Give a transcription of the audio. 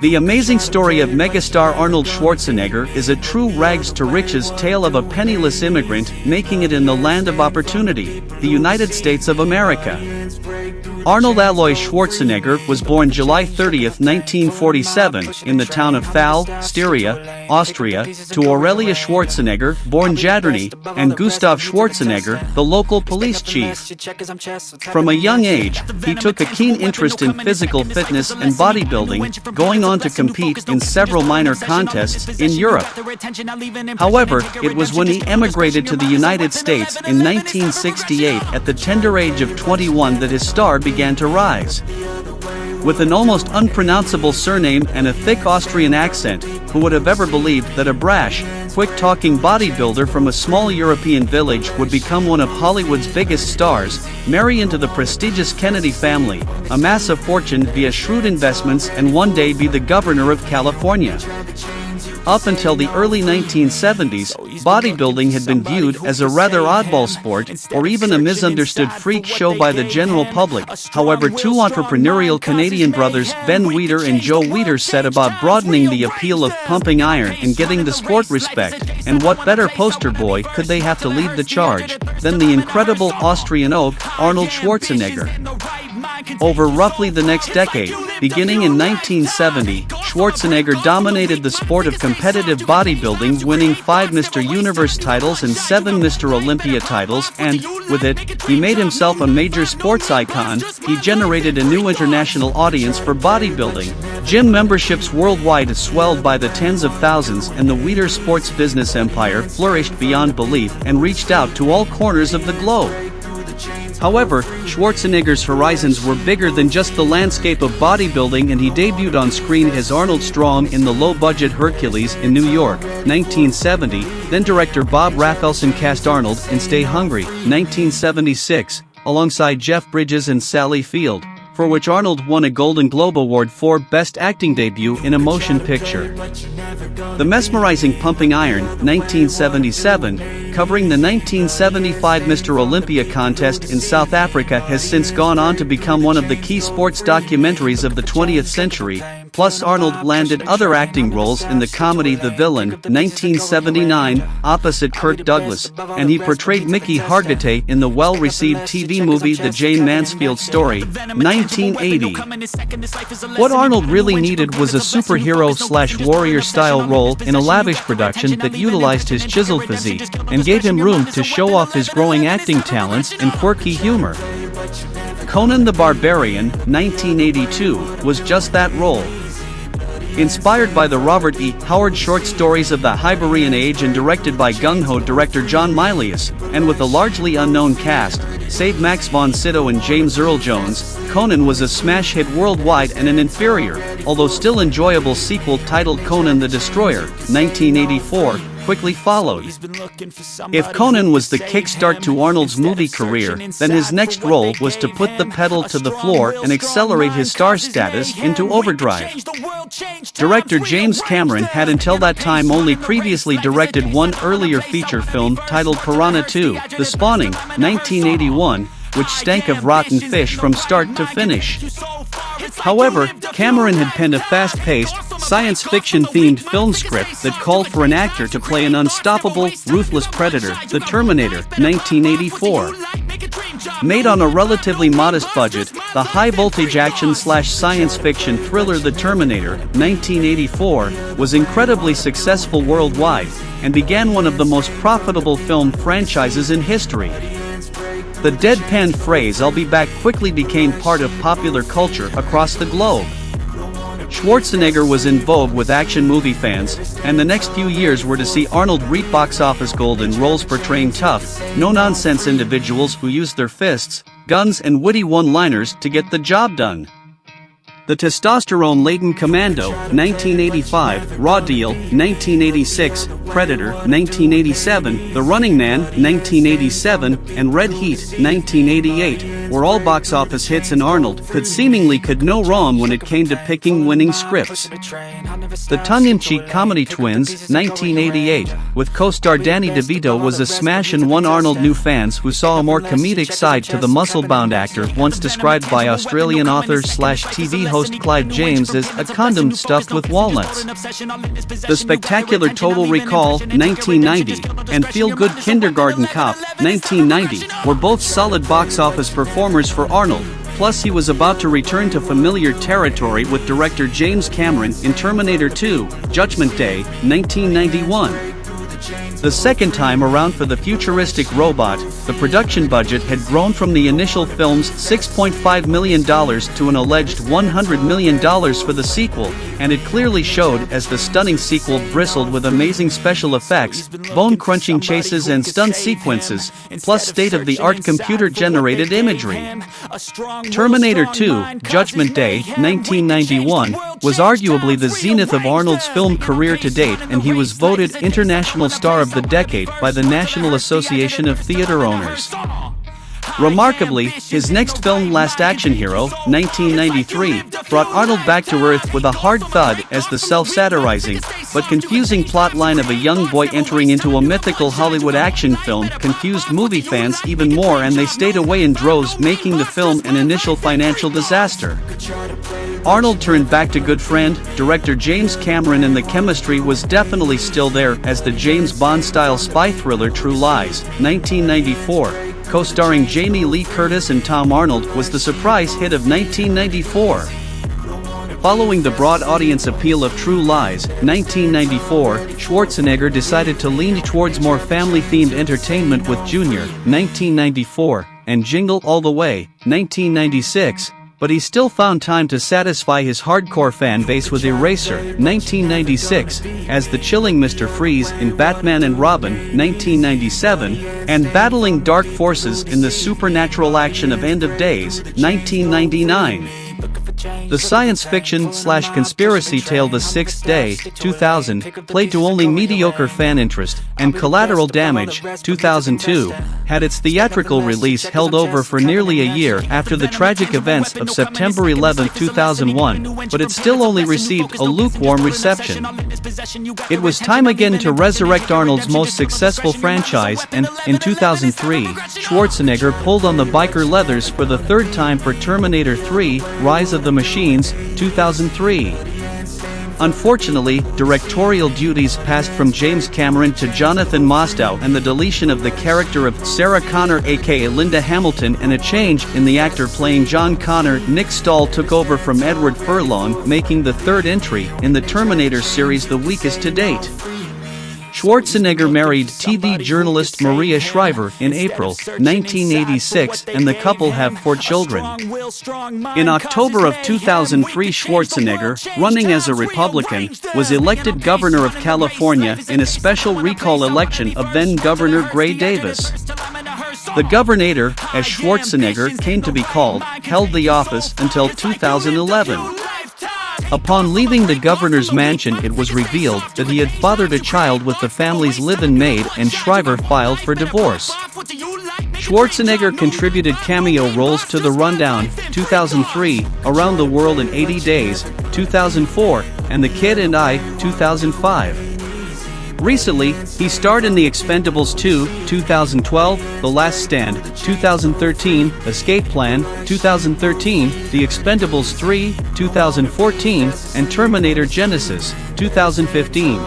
The amazing story of megastar Arnold Schwarzenegger is a true rags-to-riches tale of a penniless immigrant making it in the land of opportunity, the United States of America. Arnold Alois Schwarzenegger was born July 30, 1947, in the town of Thal, Styria, Austria, to Aurelia Schwarzenegger, born Jadrny, and Gustav Schwarzenegger, the local police chief. From a young age, he took a keen interest in physical fitness and bodybuilding, going on to compete in several minor contests in Europe. However, it was when he emigrated to the United States in 1968 at the tender age of 21 that his star began to rise. With an almost unpronounceable surname and a thick Austrian accent, who would have ever believed that a brash, quick-talking bodybuilder from a small European village would become one of Hollywood's biggest stars, marry into the prestigious Kennedy family, amass a fortune via shrewd investments, and one day be the governor of California. Up until the early 1970s, bodybuilding had been viewed as a rather oddball sport, or even a misunderstood freak show by the general public. However, two entrepreneurial Canadian brothers, Ben Weider and Joe Weider, set about broadening the appeal of pumping iron and getting the sport respect, and what better poster boy could they have to lead the charge than the incredible Austrian oak, Arnold Schwarzenegger. Over roughly the next decade, beginning in 1970, Schwarzenegger dominated the sport of competitive bodybuilding, winning 5 Mr. Universe titles and 7 Mr. Olympia titles, and, with it, he made himself a major sports icon. He generated a new international audience for bodybuilding. Gym memberships worldwide swelled by the tens of thousands, and the Weider sports business empire flourished beyond belief and reached out to all corners of the globe. However, Schwarzenegger's horizons were bigger than just the landscape of bodybuilding, and he debuted on screen as Arnold Strong in the low-budget Hercules in New York, 1970, then director Bob Rafelson cast Arnold in Stay Hungry, 1976, alongside Jeff Bridges and Sally Field, for which Arnold won a Golden Globe Award for Best Acting Debut in a Motion Picture. The mesmerizing Pumping Iron, 1977, covering the 1975 Mr. Olympia contest in South Africa, has since gone on to become one of the key sports documentaries of the 20th century. Plus, Arnold landed other acting roles in the comedy The Villain, 1979, opposite Kirk Douglas, and he portrayed Mickey Hargitay in the well-received TV movie The Jane Mansfield Story, 1980. What Arnold really needed was a superhero-slash-warrior-style role in a lavish production that utilized his chiseled physique and gave him room to show off his growing acting talents and quirky humor. Conan the Barbarian, 1982, was just that role. Inspired by the Robert E. Howard short stories of the Hyborian Age and directed by gung-ho director John Milius, and with a largely unknown cast, save Max von Sydow and James Earl Jones, Conan was a smash hit worldwide, and an inferior, although still enjoyable sequel titled Conan the Destroyer, 1984, quickly followed. If Conan was the kickstart to Arnold's movie career, then his next role was to put the pedal to the floor and accelerate his star status into overdrive. Director James Cameron had until that time only previously directed one earlier feature film titled Piranha 2, The Spawning, 1981, which stank of rotten fish from start to finish. However, Cameron had penned a fast-paced, science fiction-themed film script that called for an actor to play an unstoppable, ruthless predator, the Terminator, 1984. Made on a relatively modest budget, the high-voltage action-slash-science fiction thriller The Terminator, 1984, was incredibly successful worldwide, and began one of the most profitable film franchises in history. The deadpan phrase "I'll be back" quickly became part of popular culture across the globe. Schwarzenegger was in vogue with action movie fans, and the next few years were to see Arnold reap box office gold in roles portraying tough, no-nonsense individuals who used their fists, guns and witty one-liners to get the job done. The Testosterone-Laden Commando, 1985, Raw Deal, 1986, Predator, 1987, The Running Man, 1987, and Red Heat, 1988, were all box office hits, and Arnold could no wrong when it came to picking winning scripts. The tongue-in-cheek comedy Twins, 1988, with co-star Danny DeVito was a smash and won. Arnold knew fans who saw a more comedic side to the muscle-bound actor, once described by Australian author/TV host Clive James as a condom stuffed with walnuts. The spectacular Total Recall, 1990, and Feel Good Kindergarten Cop, 1990, were both solid box office performers for Arnold. Plus, he was about to return to familiar territory with director James Cameron in Terminator 2: Judgment Day, 1991. The second time around for the futuristic robot, the production budget had grown from the initial film's $6.5 million to an alleged $100 million for the sequel, and it clearly showed as the stunning sequel bristled with amazing special effects, bone-crunching chases and stunt sequences, plus state-of-the-art computer-generated imagery. Terminator 2: Judgment Day, 1991, was arguably the zenith of Arnold's film career to date, and he was voted International Star of the Decade by the National Association of Theater Owners. Remarkably, his next film, Last Action Hero, 1993, brought Arnold back to earth with a hard thud as the self-satirizing, but confusing plotline of a young boy entering into a mythical Hollywood action film confused movie fans even more, and they stayed away in droves, making the film an initial financial disaster. Arnold turned back to good friend, director James Cameron, and the chemistry was definitely still there as the James Bond-style spy thriller True Lies, 1994, co-starring Jamie Lee Curtis and Tom Arnold, was the surprise hit of 1994. Following the broad audience appeal of True Lies, 1994, Schwarzenegger decided to lean towards more family-themed entertainment with Junior, 1994, and Jingle All the Way, 1996. But he still found time to satisfy his hardcore fan base with Eraser, 1996, as the chilling Mr. Freeze in Batman and Robin, 1997, and battling dark forces in the supernatural action of End of Days, 1999. The science fiction/conspiracy tale The Sixth Day, 2000, played to only mediocre fan interest, and Collateral Damage, 2002, had its theatrical release held over for nearly a year after the tragic events of September 11, 2001, but it still only received a lukewarm reception. It was time again to resurrect Arnold's most successful franchise, and, in 2003, Schwarzenegger pulled on the biker leathers for the third time for Terminator 3: Rise of the Machines, 2003. Unfortunately, directorial duties passed from James Cameron to Jonathan Mostow, and the deletion of the character of Sarah Connor aka Linda Hamilton and a change in the actor playing John Connor, Nick Stahl, took over from Edward Furlong, making the third entry in the Terminator series the weakest to date. Schwarzenegger married TV journalist Maria Shriver in April 1986, and the couple have 4 children. In October of 2003, Schwarzenegger, running as a Republican, was elected governor of California in a special recall election of then-Governor Gray Davis. The Governator, as Schwarzenegger came to be called, held the office until 2011. Upon leaving the governor's mansion, it was revealed that he had fathered a child with the family's live-in maid, and Shriver filed for divorce. Schwarzenegger contributed cameo roles to The Rundown, 2003, Around the World in 80 Days, 2004, and The Kid and I, 2005. Recently, he starred in The Expendables 2, 2012, The Last Stand, 2013, Escape Plan, 2013, The Expendables 3, 2014, and Terminator Genisys, 2015.